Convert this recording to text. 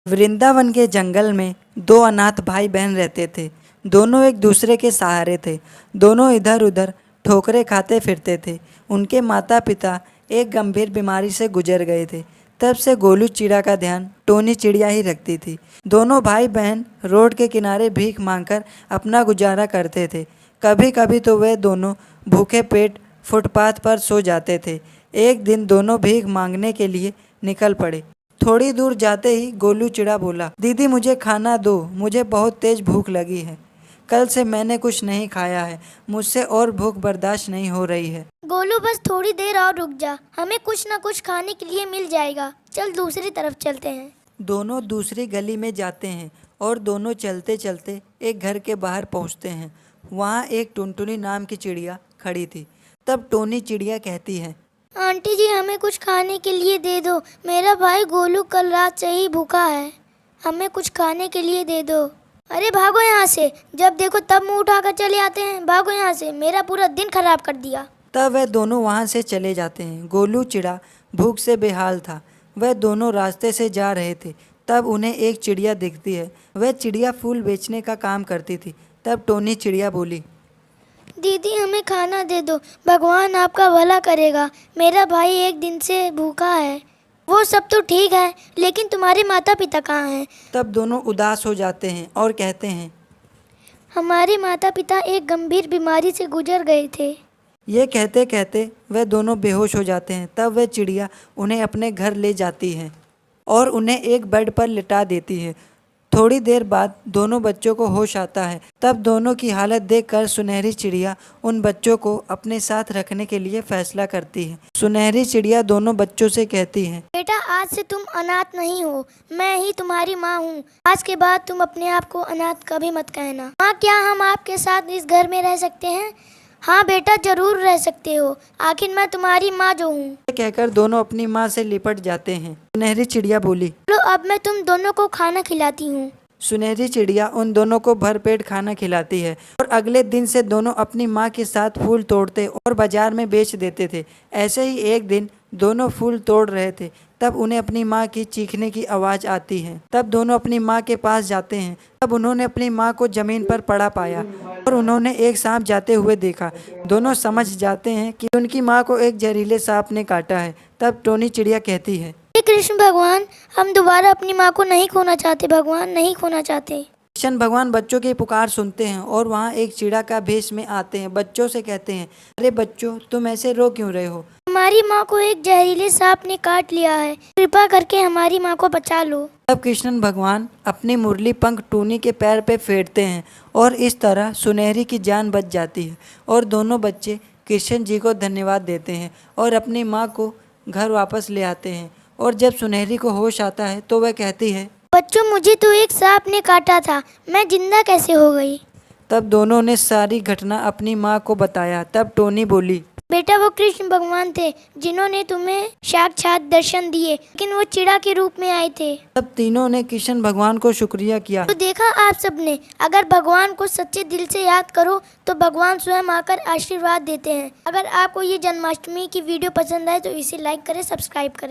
वृंदावन के जंगल में दो अनाथ भाई बहन रहते थे। दोनों एक दूसरे के सहारे थे। दोनों इधर उधर ठोकरें खाते फिरते थे। उनके माता पिता एक गंभीर बीमारी से गुजर गए थे। तब से गोलू चिड़ा का ध्यान टोनी चिड़िया ही रखती थी। दोनों भाई बहन रोड के किनारे भीख मांगकर अपना गुजारा करते थे। कभी कभी तो वे दोनों भूखे पेट फुटपाथ पर सो जाते थे। एक दिन दोनों भीख मांगने के लिए निकल पड़े। थोड़ी दूर जाते ही गोलू चिड़ा बोला, दीदी मुझे खाना दो, मुझे बहुत तेज भूख लगी है। कल से मैंने कुछ नहीं खाया है, मुझसे और भूख बर्दाश्त नहीं हो रही है। गोलू बस थोड़ी देर और रुक जा, हमें कुछ ना कुछ खाने के लिए मिल जाएगा। चल दूसरी तरफ चलते हैं। दोनों दूसरी गली में जाते हैं और दोनों चलते चलते एक घर के बाहर पहुंचते हैं। वहां एक टुनटुनी नाम की चिड़िया खड़ी थी। तब टोनी चिड़िया कहती है, आंटी जी हमें कुछ खाने के लिए दे दो, मेरा भाई गोलू कल रात से ही भूखा है, हमें कुछ खाने के लिए दे दो। अरे भागो यहाँ से, जब देखो तब मुंह उठाकर चले आते हैं, भागो यहाँ से, मेरा पूरा दिन खराब कर दिया। तब वह दोनों वहां से चले जाते हैं। गोलू चिड़ा भूख से बेहाल था। वह दोनों रास्ते से जा रहे थे। तब उन्हें एक चिड़िया दिखती है। वह चिड़िया फूल बेचने का काम करती थी। तब टोनी चिड़िया बोली, दीदी हमें खाना दे दो, भगवान आपका भला करेगा, मेरा भाई एक दिन से भूखा है। वो सब तो ठीक है, लेकिन तुम्हारे माता पिता कहाँ हैं? तब दोनों उदास हो जाते हैं और कहते हैं, हमारे माता पिता एक गंभीर बीमारी से गुजर गए थे। ये कहते कहते वह दोनों बेहोश हो जाते हैं। तब वह चिड़िया उन्हें अपने घर ले जाती है और उन्हें एक बेड पर लिटा देती है। थोड़ी देर बाद दोनों बच्चों को होश आता है। तब दोनों की हालत देखकर सुनहरी चिड़िया उन बच्चों को अपने साथ रखने के लिए फैसला करती है। सुनहरी चिड़िया दोनों बच्चों से कहती है, बेटा आज से तुम अनाथ नहीं हो, मैं ही तुम्हारी माँ हूँ। आज के बाद तुम अपने आप को अनाथ कभी मत कहना। माँ क्या हम आपके साथ इस घर में रह सकते हैं? हाँ बेटा जरूर रह सकते हो, आखिर मैं तुम्हारी माँ जो हूँ। कहकर दोनों अपनी माँ से लिपट जाते हैं। सुनहरी चिड़िया बोली, चलो अब मैं तुम दोनों को खाना खिलाती हूँ। सुनहरी चिड़िया उन दोनों को भरपेट खाना खिलाती है और अगले दिन से दोनों अपनी माँ के साथ फूल तोड़ते और बाजार में बेच देते थे। ऐसे ही एक दिन दोनों फूल तोड़ रहे थे। तब उन्हें अपनी माँ की चीखने की आवाज़ आती है। तब दोनों अपनी माँ के पास जाते हैं। तब उन्होंने अपनी माँ को जमीन पर पड़ा पाया और उन्होंने एक सांप जाते हुए देखा। दोनों समझ जाते हैं कि उनकी माँ को एक जहरीले सांप ने काटा है। तब टोनी चिड़िया कहती है, कृष्ण भगवान हम दोबारा अपनी माँ को नहीं खोना चाहते, भगवान नहीं खोना चाहते। कृष्ण भगवान बच्चों की पुकार सुनते हैं और वहाँ एक चिड़ा का भेष में आते हैं। बच्चों से कहते हैं, अरे बच्चों तुम ऐसे रो क्यों रहे हो? हमारी माँ को एक जहरीले सांप ने काट लिया है, कृपा करके हमारी माँ को बचा लो। तब कृष्ण भगवान अपनी मुरली पंख टोनी के पैर पे फेरते हैं और इस तरह सुनहरी की जान बच जाती है और दोनों बच्चे कृष्ण जी को धन्यवाद देते हैं और अपनी माँ को घर वापस ले आते हैं। और जब सुनहरी को होश आता है तो वह कहती है, बच्चों मुझे तो एक सांप ने काटा था, मैं जिंदा कैसे हो गई? तब दोनों ने सारी घटना अपनी माँ को बताया। तब टोनी बोली, बेटा वो कृष्ण भगवान थे जिन्होंने तुम्हें साक्षात दर्शन दिए, लेकिन वो चिड़ा के रूप में आए थे। तब तीनों ने कृष्ण भगवान को शुक्रिया किया। तो देखा आप सबने, अगर भगवान को सच्चे दिल से याद करो तो भगवान स्वयं आकर आशीर्वाद देते हैं। अगर आपको ये जन्माष्टमी की वीडियो पसंद आए तो इसे लाइक करें, सब्सक्राइब करें।